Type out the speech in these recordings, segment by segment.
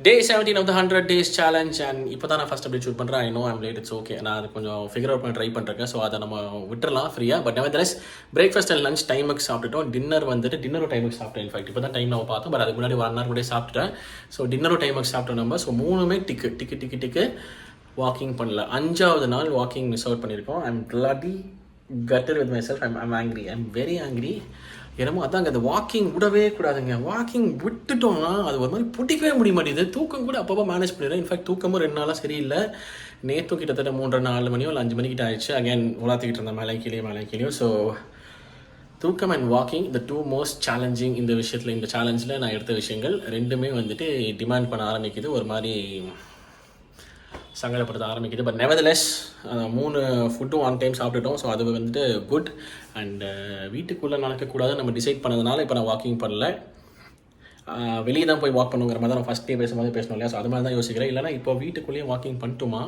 Day 17 of the 100 days challenge and இப்போ தான் நான் ஃபஸ்ட் அப்படி ஷூட் பண்ணுறேன். I know I'm late, it's okay. நான் அது கொஞ்சம் ஃபிகர் அவுட் பண்ண ட்ரை பண்ணுறேன். ஸோ அதை நம்ம விட்டுறலாம் ஃப்ரீயாக. But nevertheless breakfast and lunch டைமுக்கு சாப்பிட்டுட்டோம். டின்னரும் டைமுக்கு சாப்பிட்டேன். இன்ஃபேக்ட் இப்போ தான் டைம் நம்ம பார்த்தோம். பட் அதுக்கு முன்னாடி 1 hour கூட சாப்பிட்டுட்டேன். ஸோ டின்னரும் டைமுக்கு சாப்பிட்டோம் நம்ம. ஸோ 3மே டிக்கு வாக்கிங் பண்ணல. 5வது நாள் வாக்கிங் மிஸ் அவுட் பண்ணியிருக்கோம். I'm bloody gutted with myself. I'm angry. I'm very angry. என்னமோ அதாங்க, அந்த வாக்கிங் விடவே கூடாதுங்க. வாக்கிங் விட்டுட்டோம்னா அது ஒரு மாதிரி பிடிக்கவே முடிய மாட்டேது. தூக்கம் கூட அப்பப்போ மேனேஜ் பண்ணிடுறேன். இன்ஃபேக்ட் தூக்கமும் 2 நாளாக சரியில்லை. நேற்றும் கிட்டத்தட்ட 3:30-4 மணியோ இல்லை 5 மணிக்கிட்ட ஆயிடுச்சு. அகேன் உலாத்திக்கிட்டு இருந்தேன் மேலே கீழே. ஸோ தூக்கம் and walking the 2 most challenging இந்த விஷயத்தில். இந்த சேலஞ்சில் நான் எடுத்த விஷயங்கள் 2மே வந்துட்டு டிமாண்ட் பண்ண ஆரம்பிக்குது, ஒரு மாதிரி சங்கடப்படுத்த ஆரம்பிக்குது. பட் நெவர்தலெஸ் 3 ஃபுட்டும் ஆன் டைம் சாப்பிட்டுட்டோம். ஸோ அது வந்துட்டு குட். அண்ட் வீட்டுக்குள்ளே நடக்கக்கூடாதுன்னு நம்ம டிசைட் பண்ணதுனால இப்போ நான் வாக்கிங் பண்ணல. வெளியே தான் போய் வாக் பண்ணுங்கிற மாதிரி தான் நான் ஃபஸ்ட் டே பேசும்போது பேசணும் இல்லையா. ஸோ அது மாதிரி தான் யோசிக்கிறேன். இல்லைனா இப்போ வீட்டுக்குள்ளேயே வாக்கிங் பண்ணிட்டுமா,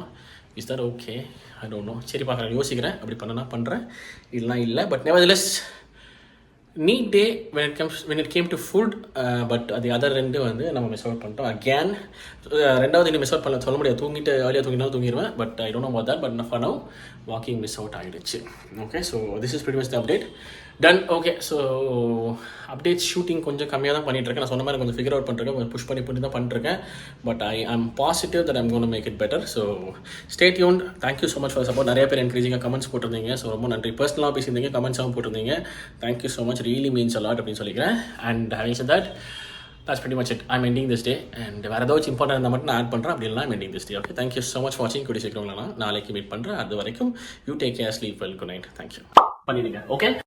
is that okay? I don't know. சரி பார்க்குறேன், யோசிக்கிறேன். அப்படி பண்ணனா பண்ணுறேன், இல்லைனா இல்லை. But nevertheless needed when it came to food. But அது அதர் 2 வந்து நம்ம மிஸ் அவுட் பண்ணிட்டோம் அகேன். 2வது இன்னும் மிஸ் அவுட் பண்ணல சொல்ல முடியாது. ஏர்லியாக தூங்கினாலும் தூங்கிடுவேன். But I don't know about that. But for now walking miss out ஆகிடுச்சு. Okay, so this is pretty much the update done. Okay, so update shooting கொஞ்சம் கம்மியாக தான் பண்ணிட்டுருக்கேன். நான் சொன்ன மாதிரி கொஞ்சம் ஃபிகர் அவுட் பண்ணிருக்கேன், கொஞ்சம் புஷ் பண்ணி தான் பண்ணிருக்கேன். But I am positive that I'm gonna make it better. So stay tuned. Thank you so much for support. நிறைய பேர் என்கரேஜிங்காக கமெண்ட்ஸ் போட்டிருந்தீங்க. ஸோ ரொம்ப நன்றி. பர்சனலாக பேசியிருந்தீங்க, கமெண்ட்ஸாகவும் போட்டிருந்தீங்க. Thank you so much, really means a lot அப்படின்னு சொல்லிக்கிறேன். And having said that, that's pretty much it. I'm ending this day. And வேறு ஏதாச்சும் இம்பார்ட்டன் இருந்தால் மட்டும் நான் ஆட் பண்ணுறேன். அப்படி இல்லை, I'm ending this day. Okay, thank you so much for watching. கூடி சீக்கிரம் நாளைக்கு மீட் பண்ணுறேன். அது வரைக்கும் you take care, sleep well, good night. Thank you பண்ணிடுங்க. ஓகே.